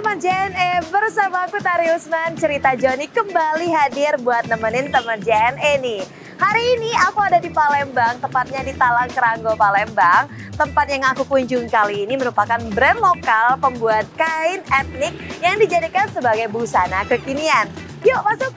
teman JNE, bersama aku Tari Usman, cerita Joni kembali hadir buat nemenin teman JNE nih. Hari ini aku ada di Palembang, tepatnya di Talang Keranggo, Palembang. Tempat yang aku kunjungi kali ini merupakan brand lokal pembuat kain etnik yang dijadikan sebagai busana kekinian. Yuk masuk!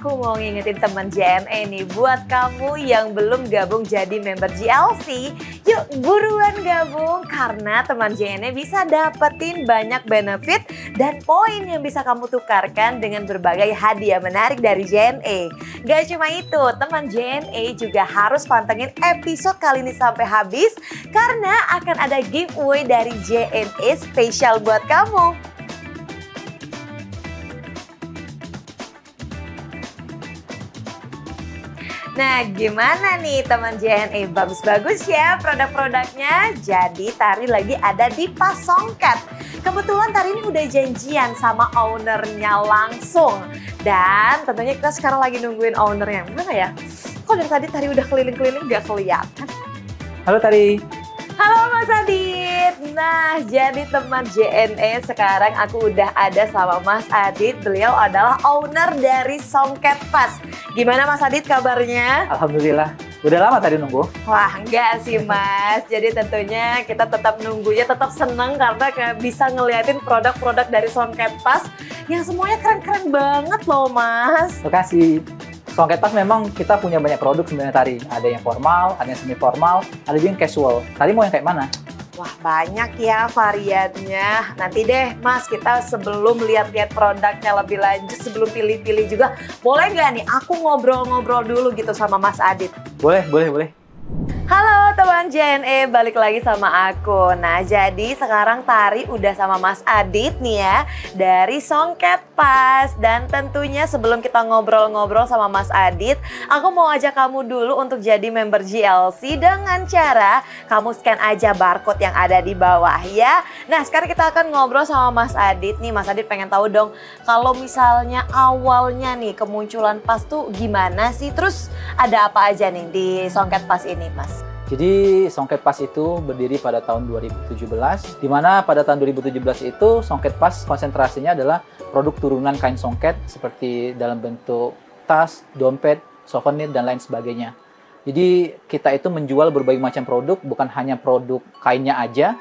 Aku mau ngingetin teman JNE nih, buat kamu yang belum gabung jadi member GLC, yuk buruan gabung karena teman JNE bisa dapetin banyak benefit dan poin yang bisa kamu tukarkan dengan berbagai hadiah menarik dari JNE. Gak cuma itu, teman JNE juga harus pantengin episode kali ini sampai habis karena akan ada giveaway dari JNE spesial buat kamu. Nah, gimana nih teman JNE? Bagus-bagus ya produk-produknya. Jadi Tari lagi ada di Pas Songket. Kebetulan Tari ini udah janjian sama ownernya langsung. Dan tentunya kita sekarang lagi nungguin ownernya. Mana ya? Kok dari tadi Tari udah keliling-keliling gak kelihatan? Halo Tari. Halo Mas Adit. Nah, jadi teman JNE sekarang aku udah ada sama Mas Adit. Beliau adalah owner dari Songket Pas. Gimana Mas Adit kabarnya? Alhamdulillah. Udah lama tadi nunggu? Wah, enggak sih Mas. Jadi tentunya kita tetap nunggunya, tetap seneng karena bisa ngeliatin produk-produk dari Songket Pas yang semuanya keren-keren banget loh Mas. Terima kasih. Songket Pas memang kita punya banyak produk sebenarnya Tari. Ada yang formal, ada yang semi formal, ada juga yang casual. Tari mau yang kayak mana? Wah, banyak ya variannya. Nanti deh Mas, kita sebelum lihat-lihat produknya lebih lanjut, sebelum pilih-pilih juga, boleh nggak nih aku ngobrol-ngobrol dulu gitu sama Mas Adit? Boleh, boleh, boleh. Halo teman JNE, balik lagi sama aku. Nah, jadi sekarang Tari udah sama Mas Adit nih ya, dari Songket Pas. Dan tentunya sebelum kita ngobrol-ngobrol sama Mas Adit, aku mau ajak kamu dulu untuk jadi member GLC dengan cara kamu scan aja barcode yang ada di bawah ya. Nah, sekarang kita akan ngobrol sama Mas Adit nih. Mas Adit pengen tahu dong, kalau misalnya awalnya nih kemunculan Pas tuh gimana sih? Terus ada apa aja nih di Songket Pas ini, Mas? Jadi Songket Pas itu berdiri pada tahun 2017, di mana pada tahun 2017 itu Songket Pas konsentrasinya adalah produk turunan kain songket seperti dalam bentuk tas, dompet, souvenir, dan lain sebagainya. Jadi kita itu menjual berbagai macam produk, bukan hanya produk kainnya aja,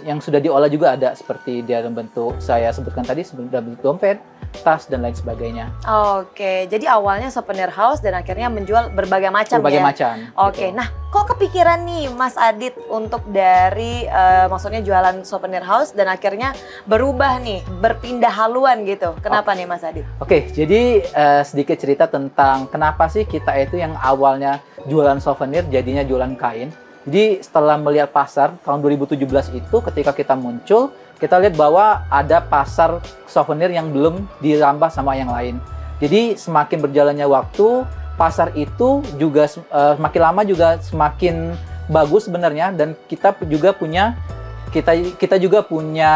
yang sudah diolah juga ada seperti dalam bentuk saya sebutkan tadi, dalam bentuk dompet, tas, dan lain sebagainya. Oke, jadi awalnya souvenir house dan akhirnya menjual berbagai macam berbagai ya? macam. Oke, gitu. nah kok kepikiran nih Mas Adit untuk dari maksudnya jualan souvenir house dan akhirnya berubah nih, berpindah haluan gitu. Kenapa nih Mas Adit? Oke, jadi sedikit cerita tentang kenapa sih kita itu yang awalnya jualan souvenir jadinya jualan kain. Jadi setelah melihat pasar tahun 2017 itu ketika kita muncul, kita lihat bahwa ada pasar souvenir yang belum dirambah sama yang lain. Jadi semakin berjalannya waktu, pasar itu juga semakin lama juga semakin bagus sebenarnya, dan kita juga punya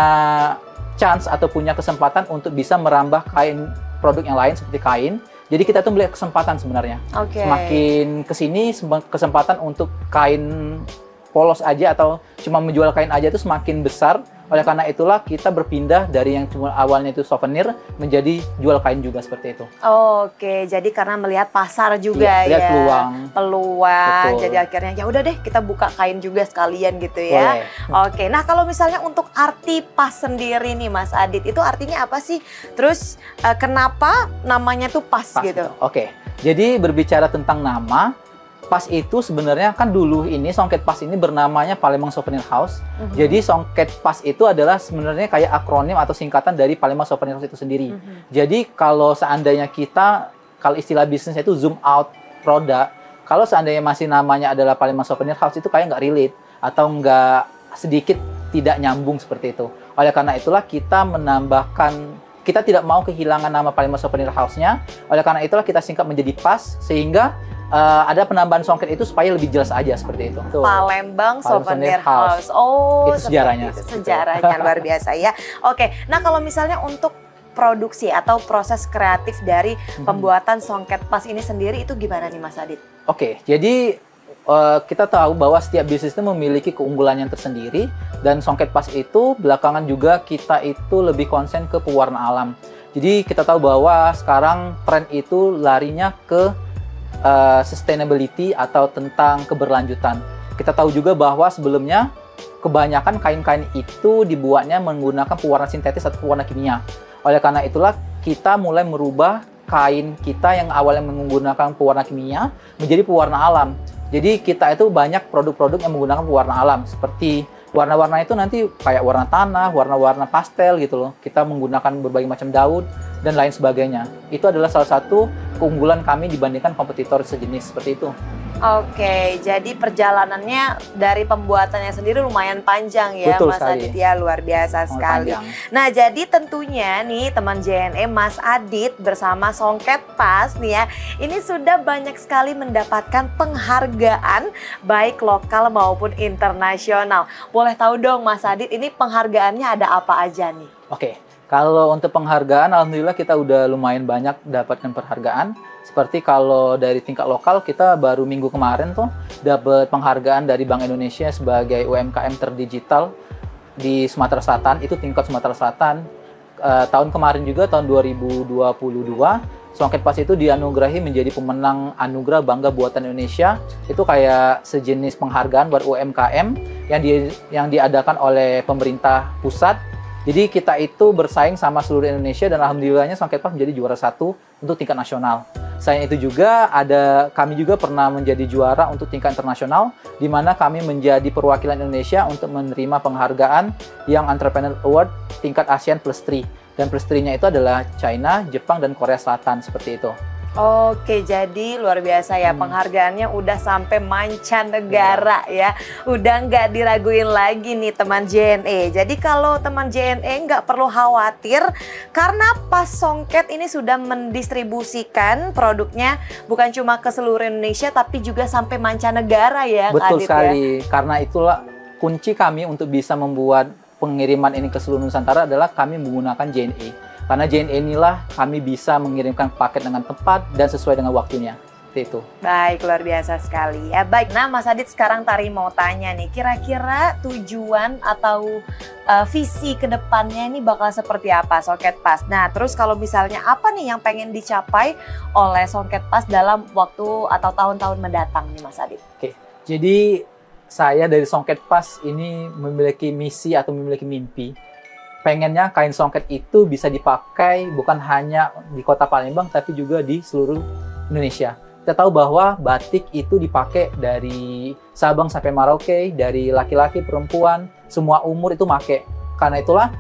chance atau punya kesempatan untuk bisa merambah kain produk yang lain seperti kain. Jadi kita tuh melihat kesempatan sebenarnya. Okay. Semakin kesini kesempatan untuk kain polos aja atau cuma menjual kain aja itu semakin besar. Oleh karena itulah kita berpindah dari yang cuma awalnya itu souvenir menjadi jual kain juga seperti itu. Oke, jadi karena melihat pasar juga lihat ya. Peluang. Betul. Jadi akhirnya ya udah deh kita buka kain juga sekalian gitu ya. Boleh. Oke, nah kalau misalnya untuk arti Pas sendiri nih Mas Adit, itu artinya apa sih? Terus kenapa namanya tuh Pas gitu? Oke, jadi berbicara tentang nama, Pas itu sebenarnya kan dulu ini Songket Pas ini bernamanya Palembang Souvenir House. Jadi Songket Pas itu adalah sebenarnya kayak akronim atau singkatan dari Palembang Souvenir House itu sendiri. Jadi kalau seandainya kalau istilah bisnisnya itu zoom out produk, kalau seandainya masih namanya adalah Palembang Souvenir House itu kayak nggak relate atau nggak sedikit tidak nyambung seperti itu. Oleh karena itulah kita kita tidak mau kehilangan nama Palembang Souvenir House-nya. Oleh karena itulah kita singkat menjadi Pas sehingga ada penambahan songket itu supaya lebih jelas aja seperti itu. Palembang Souvenir House. Oh, itu sejarahnya. Sejarahnya luar biasa ya. Oke, nah kalau misalnya untuk produksi atau proses kreatif dari pembuatan songket pas ini sendiri itu gimana nih Mas Adit? Oke, jadi kita tahu bahwa setiap bisnis itu memiliki keunggulannya tersendiri, dan songket pas itu belakangan juga kita itu lebih konsen ke pewarna alam. Jadi kita tahu bahwa sekarang tren itu larinya ke sustainability atau tentang keberlanjutan. Kita tahu juga bahwa sebelumnya kebanyakan kain-kain itu dibuatnya menggunakan pewarna sintetis atau pewarna kimia. Oleh karena itulah kita mulai merubah kain kita yang awalnya menggunakan pewarna kimia menjadi pewarna alam. Jadi kita itu banyak produk-produk yang menggunakan pewarna alam, seperti warna-warna itu nanti kayak warna tanah, warna-warna pastel gitu loh. Kita menggunakan berbagai macam daun dan lain sebagainya. Itu adalah salah satu keunggulan kami dibandingkan kompetitor sejenis seperti itu. Oke, jadi perjalanannya dari pembuatannya sendiri lumayan panjang ya. Betul Mas sekali. Adit ya, luar biasa sekali. Panjang. Nah, jadi tentunya nih teman JNE Mas Adit bersama Songket Pas nih ya, ini sudah banyak sekali mendapatkan penghargaan baik lokal maupun internasional. Boleh tahu dong Mas Adit, ini penghargaannya ada apa aja nih? Oke, kalau untuk penghargaan, alhamdulillah kita udah lumayan banyak dapatkan penghargaan. Seperti kalau dari tingkat lokal, kita baru minggu kemarin tuh dapat penghargaan dari Bank Indonesia sebagai UMKM terdigital di Sumatera Selatan, itu tingkat Sumatera Selatan. Tahun kemarin juga, tahun 2022, Songket Pas itu dianugerahi menjadi pemenang Anugerah Bangga Buatan Indonesia. Itu kayak sejenis penghargaan buat UMKM yang diadakan oleh pemerintah pusat. Jadi kita itu bersaing sama seluruh Indonesia, dan alhamdulillahnya Songket Pas menjadi juara 1 untuk tingkat nasional. Selain itu juga kami juga pernah menjadi juara untuk tingkat internasional, di mana kami menjadi perwakilan Indonesia untuk menerima penghargaan Young Entrepreneur Award tingkat ASEAN Plus 3. Dan Plus 3-nya itu adalah China, Jepang, dan Korea Selatan, seperti itu. Oke, jadi luar biasa ya, penghargaannya udah sampai mancanegara ya. Udah nggak diraguin lagi nih teman JNE. Jadi kalau teman JNE nggak perlu khawatir, karena Pas Songket ini sudah mendistribusikan produknya bukan cuma ke seluruh Indonesia tapi juga sampai mancanegara ya. Betul Adit, sekali, ya? karena itulah kunci kami untuk bisa membuat pengiriman ini ke seluruh Nusantara adalah kami menggunakan JNE. Karena JNE inilah kami bisa mengirimkan paket dengan tepat dan sesuai dengan waktunya. Itu. Baik, luar biasa sekali ya. Baik, nah Mas Adit sekarang Tari mau tanya nih, kira-kira tujuan atau visi kedepannya ini bakal seperti apa Songket Pas? Nah, terus kalau misalnya apa nih yang pengen dicapai oleh Songket Pas dalam waktu atau tahun-tahun mendatang nih Mas Adit? Oke, jadi saya dari Songket Pas ini memiliki misi atau memiliki mimpi. Pengennya kain songket itu bisa dipakai bukan hanya di kota Palembang, tapi juga di seluruh Indonesia. Kita tahu bahwa batik itu dipakai dari Sabang sampai Merauke, dari laki-laki, perempuan, semua umur itu pakai. Karena itulah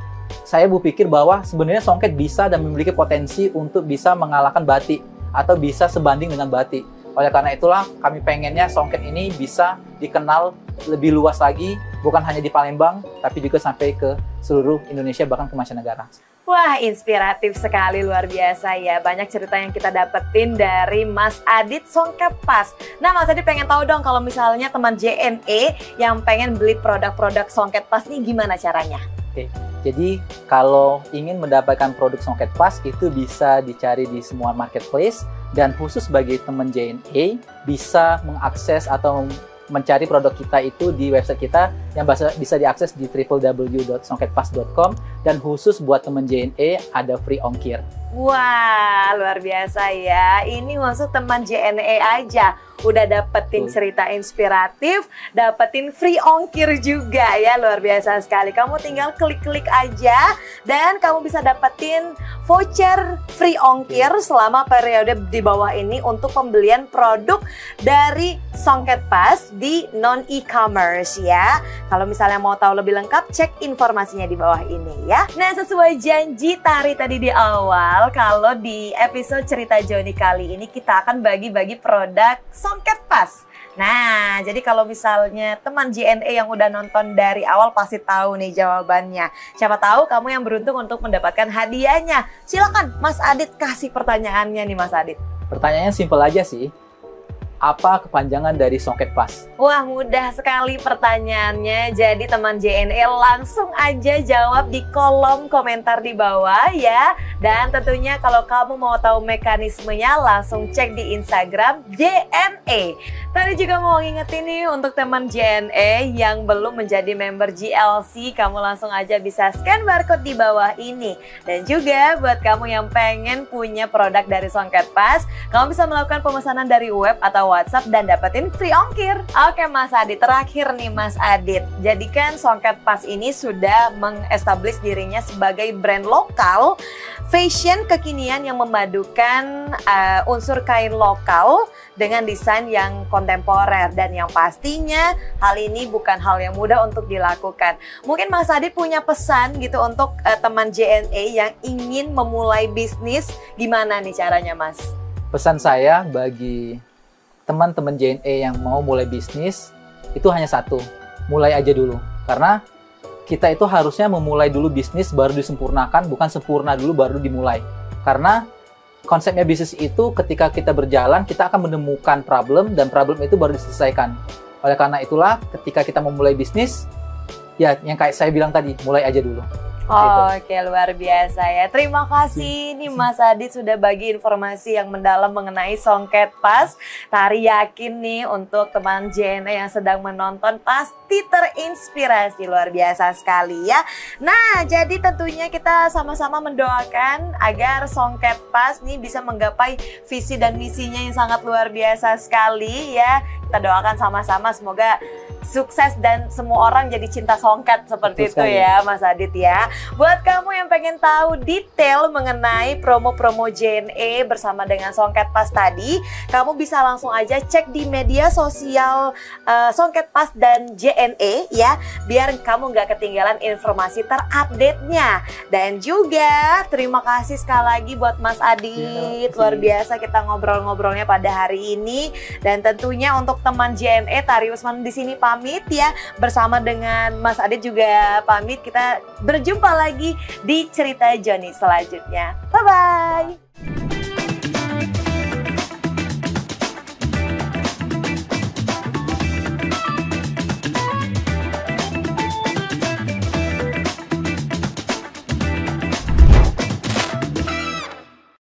saya berpikir bahwa sebenarnya songket bisa dan memiliki potensi untuk bisa mengalahkan batik atau bisa sebanding dengan batik. Oleh karena itulah kami pengennya songket ini bisa dikenal lebih luas lagi, bukan hanya di Palembang, tapi juga sampai ke seluruh Indonesia, bahkan ke mancanegara. Wah, inspiratif sekali, luar biasa ya. Banyak cerita yang kita dapetin dari Mas Adit Songket Pas. Nah, Mas Adit pengen tahu dong kalau misalnya teman JNE yang pengen beli produk-produk Songket Pas nih gimana caranya? Oke, jadi kalau ingin mendapatkan produk Songket Pas itu bisa dicari di semua marketplace, dan khusus bagi teman JNE bisa mengakses atau mencari produk kita itu di website kita yang bisa diakses di www.songketpas.com, dan khusus buat teman JNE ada free ongkir. Wah, luar biasa ya. Ini maksud teman JNE aja udah dapetin cerita inspiratif, dapetin free ongkir juga ya, luar biasa sekali. Kamu tinggal klik-klik aja dan kamu bisa dapetin voucher free ongkir selama periode di bawah ini untuk pembelian produk dari Songket Pas di non e-commerce ya. Kalau misalnya mau tahu lebih lengkap, cek informasinya di bawah ini ya. Nah, sesuai janji Tari tadi di awal, kalau di episode Cerita Joni kali ini kita akan bagi-bagi produk Songket Pas. Nah, jadi kalau misalnya teman JNE yang udah nonton dari awal pasti tahu nih jawabannya. Siapa tahu kamu yang beruntung untuk mendapatkan hadiahnya. Silakan Mas Adit kasih pertanyaannya nih Mas Adit. Pertanyaannya simpel aja sih. apa kepanjangan dari Songket Pas? Wah, mudah sekali pertanyaannya. Jadi teman JNE langsung aja jawab di kolom komentar di bawah ya. Dan tentunya kalau kamu mau tahu mekanismenya, langsung cek di Instagram JNE. Tadi juga mau ngingetin nih untuk teman JNE yang belum menjadi member GLC, kamu langsung aja bisa scan barcode di bawah ini. Dan juga buat kamu yang pengen punya produk dari Songket Pas, kamu bisa melakukan pemesanan dari web atau WhatsApp dan dapetin free ongkir. Oke Mas Adit, terakhir nih Mas Adit. Jadi kan Songket Pas ini sudah mengestablish dirinya sebagai brand lokal fashion kekinian yang memadukan unsur kain lokal dengan desain yang kontemporer, dan yang pastinya hal ini bukan hal yang mudah untuk dilakukan. Mungkin Mas Adit punya pesan gitu untuk teman JNE yang ingin memulai bisnis, gimana nih caranya Mas? Pesan saya bagi teman-teman JNE yang mau mulai bisnis itu hanya satu, mulai aja dulu. Karena kita itu harusnya memulai dulu bisnis baru disempurnakan, bukan sempurna dulu baru dimulai. Karena konsepnya bisnis itu ketika kita berjalan, kita akan menemukan problem dan problem itu baru diselesaikan. Oleh karena itulah ketika kita memulai bisnis, ya yang kayak saya bilang tadi, mulai aja dulu. Oke, luar biasa ya. Terima kasih nih Mas Adit sudah bagi informasi yang mendalam mengenai Songket Pas. Tari yakin nih untuk teman JNE yang sedang menonton pasti terinspirasi, luar biasa sekali ya. Nah, jadi tentunya kita sama-sama mendoakan agar Songket Pas nih bisa menggapai visi dan misinya yang sangat luar biasa sekali ya. Kita doakan sama-sama semoga sukses dan semua orang jadi cinta songket seperti itu ya Mas Adit ya. Buat kamu yang pengen tahu detail mengenai promo-promo JNE bersama dengan Songket Pas tadi, kamu bisa langsung aja cek di media sosial Songket Pas dan JNE ya, biar kamu nggak ketinggalan informasi terupdate-nya. Dan juga terima kasih sekali lagi buat Mas Adit, luar biasa kita ngobrol-ngobrolnya pada hari ini. Dan tentunya untuk teman JNE, Tari Usman di sini pamit ya, bersama dengan Mas Adit juga pamit. Kita berjumpa lagi di cerita Joni selanjutnya. Bye-bye.